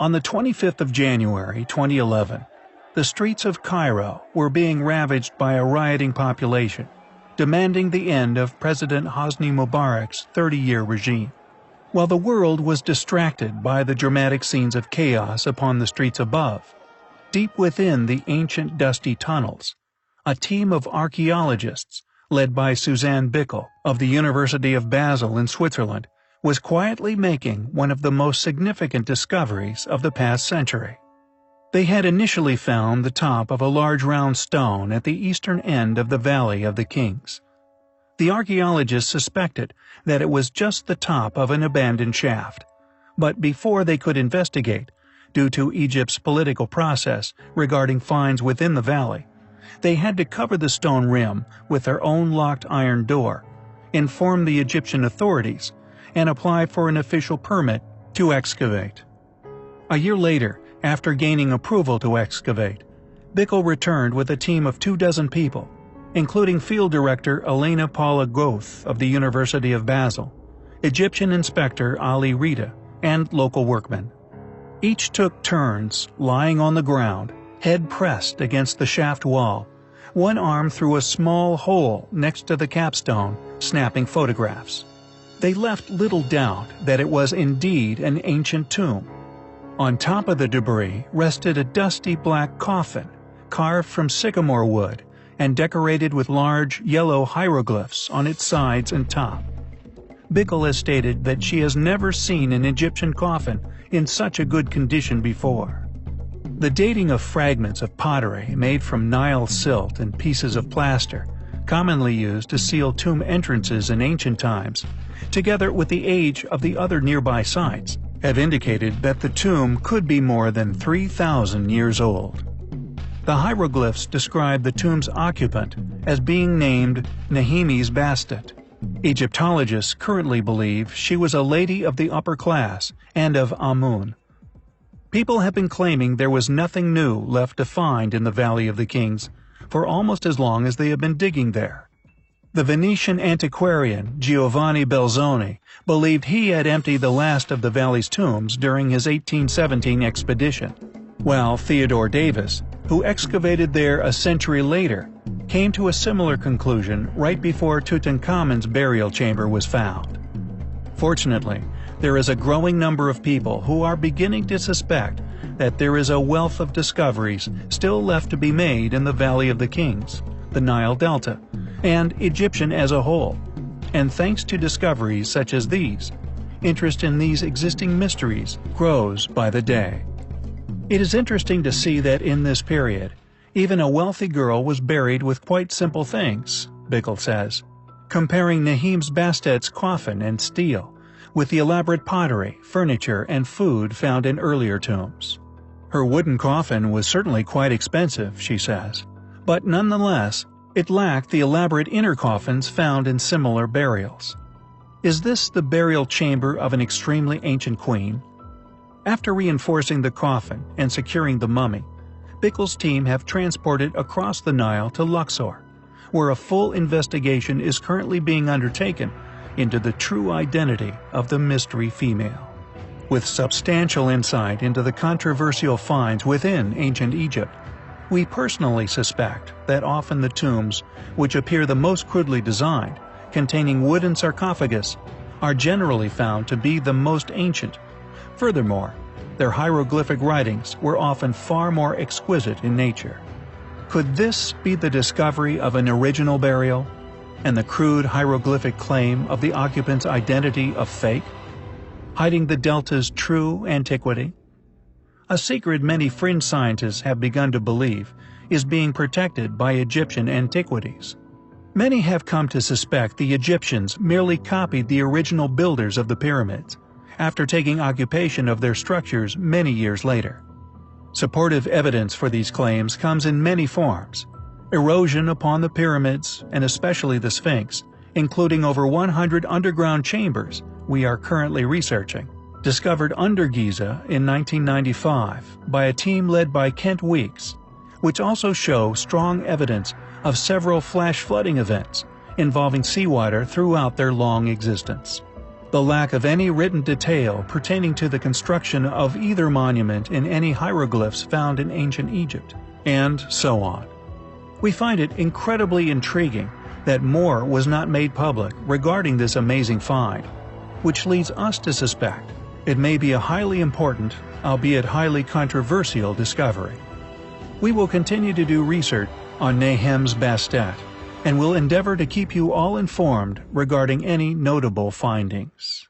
On the 25th of January 2011, the streets of Cairo were being ravaged by a rioting population, demanding the end of President Hosni Mubarak's 30-year regime. While the world was distracted by the dramatic scenes of chaos upon the streets above, deep within the ancient dusty tunnels, a team of archaeologists, led by Suzanne Bickel of the University of Basel in Switzerland, was quietly making one of the most significant discoveries of the past century. They had initially found the top of a large round stone at the eastern end of the Valley of the Kings. The archaeologists suspected that it was just the top of an abandoned shaft, but before they could investigate, due to Egypt's political process regarding finds within the valley, they had to cover the stone rim with their own locked iron door, inform the Egyptian authorities, and apply for an official permit to excavate. A year later, after gaining approval to excavate, Bickel returned with a team of 24 people, including Field Director Elena Paula Goth of the University of Basel, Egyptian Inspector Ali Rita, and local workmen. Each took turns lying on the ground, head pressed against the shaft wall, one arm through a small hole next to the capstone, snapping photographs. They left little doubt that it was indeed an ancient tomb. On top of the debris rested a dusty black coffin, carved from sycamore wood and decorated with large yellow hieroglyphs on its sides and top. Bickel has stated that she has never seen an Egyptian coffin in such a good condition before. The dating of fragments of pottery made from Nile silt and pieces of plaster, commonly used to seal tomb entrances in ancient times, together with the age of the other nearby sites, have indicated that the tomb could be more than 3,000 years old. The hieroglyphs describe the tomb's occupant as being named Nehemes Bastet. Egyptologists currently believe she was a lady of the upper class and of Amun. People have been claiming there was nothing new left to find in the Valley of the Kings for almost as long as they have been digging there. The Venetian antiquarian Giovanni Belzoni believed he had emptied the last of the valley's tombs during his 1817 expedition, while Theodore Davis, who excavated there a century later, came to a similar conclusion right before Tutankhamun's burial chamber was found. Fortunately, there is a growing number of people who are beginning to suspect that there is a wealth of discoveries still left to be made in the Valley of the Kings, the Nile Delta, and Egyptian as a whole. And thanks to discoveries such as these, interest in these existing mysteries grows by the day. It is interesting to see that in this period, even a wealthy girl was buried with quite simple things, Bickel says, comparing Nehemes Bastet's coffin and stele with the elaborate pottery, furniture, and food found in earlier tombs. Her wooden coffin was certainly quite expensive, she says, but nonetheless, it lacked the elaborate inner coffins found in similar burials. Is this the burial chamber of an extremely ancient queen? After reinforcing the coffin and securing the mummy, Bickel's team have transported across the Nile to Luxor, where a full investigation is currently being undertaken into the true identity of the mystery female. With substantial insight into the controversial finds within ancient Egypt, we personally suspect that often the tombs, which appear the most crudely designed, containing wooden sarcophagus, are generally found to be the most ancient. Furthermore, their hieroglyphic writings were often far more exquisite in nature. Could this be the discovery of an original burial, and the crude hieroglyphic claim of the occupant's identity a fake, hiding the Delta's true antiquity? A secret many fringe scientists have begun to believe is being protected by Egyptian antiquities. Many have come to suspect the Egyptians merely copied the original builders of the pyramids, after taking occupation of their structures many years later. Supportive evidence for these claims comes in many forms: erosion upon the pyramids, and especially the Sphinx, including over 100 underground chambers we are currently researching, discovered under Giza in 1995 by a team led by Kent Weeks, which also show strong evidence of several flash flooding events involving seawater throughout their long existence. the lack of any written detail pertaining to the construction of either monument in any hieroglyphs found in ancient Egypt, and so on. We find it incredibly intriguing that more was not made public regarding this amazing find, which leads us to suspect it may be a highly important, albeit highly controversial discovery. We will continue to do research on Nahem's Bastet, and will endeavor to keep you all informed regarding any notable findings.